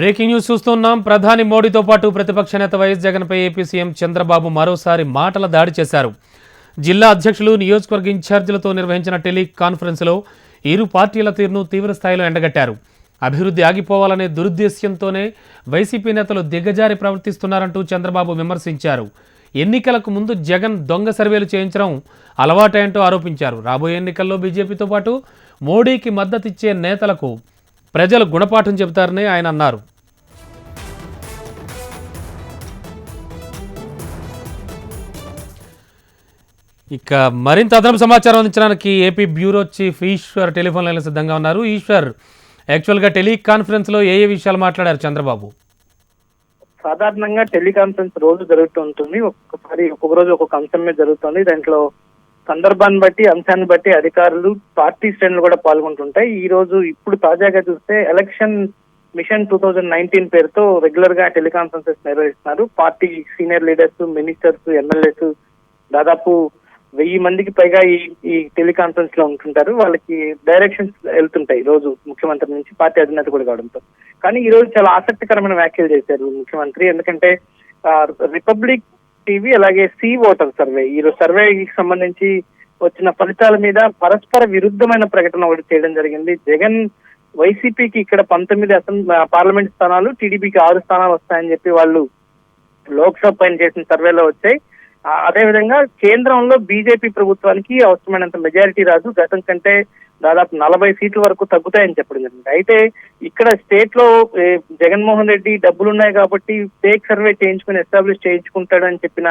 Breaking news చూస్తున్నాం. ప్రధాని మోడీతో పాటు ప్రతిపక్ష నేత వైఎస్ జగన్పై ఏపీ సీఎం చంద్రబాబు మరోసారి మాటల దాడి చేశారు. జిల్లా అధ్యక్షులు, నియోజకవర్గ ఇన్ఛార్జీలతో నిర్వహించిన టెలికాన్ఫరెన్స్లో ఇరు పార్టీల తీరును తీవ్ర స్థాయిలో ఎండగట్టారు. అభివృద్ధి ఆగిపోవాలనే దురుద్దేశ్యంతోనే వైసీపీ నేతలు దిగజారి ప్రవర్తిస్తున్నారంటూ చంద్రబాబు విమర్శించారు. ఎన్నికలకు ముందు జగన్ దొంగ సర్వేలు చేయించడం అలవాటేంటో ఆరోపించారు. రాబోయే ఎన్నికల్లో బీజేపీతో పాటు మోడీకి మద్దతిచ్చే నేతలకు ప్రజలు గుణపాఠం చెబుతారని ఆయన అన్నారు. ఇక మరింత అదనపు సమాచారం అందించడానికి AP bureau chief Eshwar telephone లైన్లో సిద్ధంగా ఉన్నారు. ఈశ్వర్, యాక్చువల్గా టెలికాన్ఫరెన్స్లో ఏ విషయాలు మాట్లాడారు చంద్రబాబు? సాధారణంగా టెలికాన్ఫరెన్స్ రోజు జరుగుతూ ఉంటుంది. ఒక్కొక్క రోజు ఒక్కొక్క అంశం మీద జరుగుతుంది. దాంట్లో సందర్భాన్ని బట్టి, అంశాన్ని బట్టి అధికారులు, పార్టీ శ్రేణులు కూడా పాల్గొంటుంటాయి. ఈ రోజు ఇప్పుడు తాజాగా చూస్తే ఎలక్షన్ మిషన్ 2019 పేరుతో రెగ్యులర్ గా టెలికాన్ఫరెన్సెస్ నిర్వహిస్తున్నారు. Party senior leaders, ministers, MLAs దాదాపు 1000 మందికి పైగా ఈ టెలికాన్ఫరెన్స్ లో ఉంటుంటారు. వాళ్ళకి డైరెక్షన్స్ వెళ్తుంటాయి రోజు ముఖ్యమంత్రి నుంచి, పార్టీ అధినేత కూడా కావడంతో. కానీ ఈ రోజు చాలా ఆసక్తికరమైన వ్యాఖ్యలు చేశారు ముఖ్యమంత్రి. ఎందుకంటే రిపబ్లిక్ టీవీ అలాగే సి ఓటర్ సర్వే, ఈ సర్వేకి సంబంధించి వచ్చిన ఫలితాల మీద పరస్పర విరుద్ధమైన ప్రకటన ఒకటి చేయడం జరిగింది. జగన్ వైసీపీకి ఇక్కడ 19 పార్లమెంట్ స్థానాలు, టీడీపీకి 6 స్థానాలు వస్తాయని చెప్పి వాళ్ళు లోక్సభ పైన చేసిన సర్వేలో వచ్చాయి. అదేవిధంగా కేంద్రంలో బీజేపీ ప్రభుత్వానికి అవసరమైనంత మెజారిటీ రాదు, గతం కంటే దాదాపు 40 సీట్ల వరకు తగ్గుతాయని చెప్పడం జరిగింది. అయితే ఇక్కడ స్టేట్ లో జగన్మోహన్ రెడ్డి డబ్బులున్నాయి కాబట్టి ఫేక్ సర్వే చేయించుకుని ఎస్టాబ్లిష్ చేయించుకుంటాడని చెప్పిన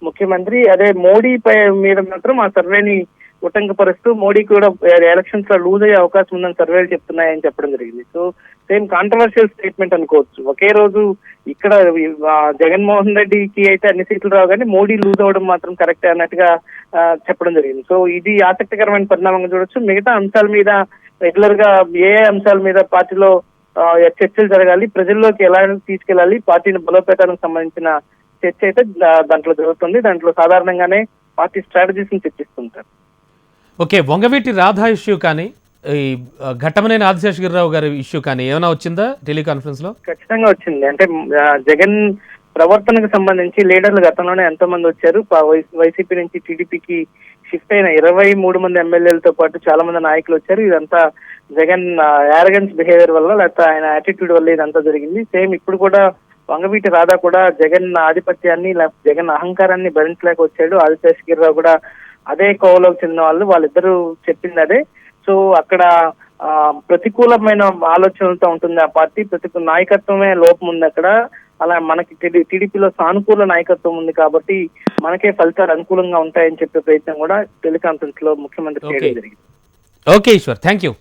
ముఖ్యమంత్రి, అదే మోడీ మీద మాత్రం ఆ సర్వేని ఉటంకపరుస్తూ మోడీ కూడా ఎలక్షన్స్ లో లూజ్ అయ్యే అవకాశం ఉందని సర్వేలు చెప్తున్నాయని చెప్పడం జరిగింది. సో సేమ్ కాంట్రవర్షియల్ స్టేట్మెంట్ అనుకోవచ్చు. ఒకే రోజు ఇక్కడ జగన్మోహన్ రెడ్డికి అయితే అన్ని సీట్లు రావు కానీ మోడీ లూజ్ అవ్వడం మాత్రం కరెక్టే అన్నట్టుగా చెప్పడం జరిగింది. సో ఇది ఆసక్తికరమైన పరిణామంగా చూడొచ్చు. మిగతా అంశాల మీద రెగ్యులర్ గా ఏ అంశాల మీద పార్టీలో చర్చలు జరగాలి, ప్రజల్లోకి ఎలా తీసుకెళ్లాలి, పార్టీని బలోపేతానికి సంబంధించిన చర్చ అయితే దాంట్లో జరుగుతుంది. దాంట్లో సాధారణంగానే పార్టీ స్ట్రాటజీస్ ని చర్చిస్తుంటారు. ఓకే, వంగవీటి రాధా ఇష్యూ కానీ, ఈ ఘట్టమనేని ఆదిశేషగిరిరావు గారి ఇష్యూ కానీ ఏమైనా వచ్చిందా టెలికాన్ఫరెన్స్ లో? ఖచ్చితంగా వచ్చింది. అంటే జగన్ ప్రవర్తనకు సంబంధించి లీడర్లు గతంలోనే ఎంతో మంది వచ్చారు. వైసీపీ నుంచి టీడీపీకి షిఫ్ట్ అయిన 23 మంది ఎమ్మెల్యేలతో పాటు చాలా మంది నాయకులు వచ్చారు. ఇదంతా జగన్ యారగెన్స్ బిహేవియర్ వల్ల, లేకపోతే ఆయన యాటిట్యూడ్ వల్ల ఇదంతా జరిగింది. సేమ్ ఇప్పుడు కూడా వంగవీటి రాధా కూడా జగన్ ఆధిపత్యాన్ని, లేకపోతే జగన్ అహంకారాన్ని భరించలేక వచ్చాడు. ఆదిశేషగిరిరావు కూడా అదే కోవలోకి చెందిన వాళ్ళు, వాళ్ళిద్దరూ చెప్పింది అదే. సో అక్కడ ప్రతికూలమైన ఆలోచనలతో ఉంటుంది ఆ పార్టీ, ప్రతికూల నాయకత్వమే లోపం ఉంది అక్కడ. అలా మనకి టీడీపీలో సానుకూల నాయకత్వం ఉంది కాబట్టి మనకే ఫలితాలు అనుకూలంగా ఉంటాయని చెప్పే ప్రయత్నం కూడా టెలికాన్ఫరెన్స్ లో ముఖ్యమంత్రి చేయడం జరిగింది. Okay Eshwar, thank you.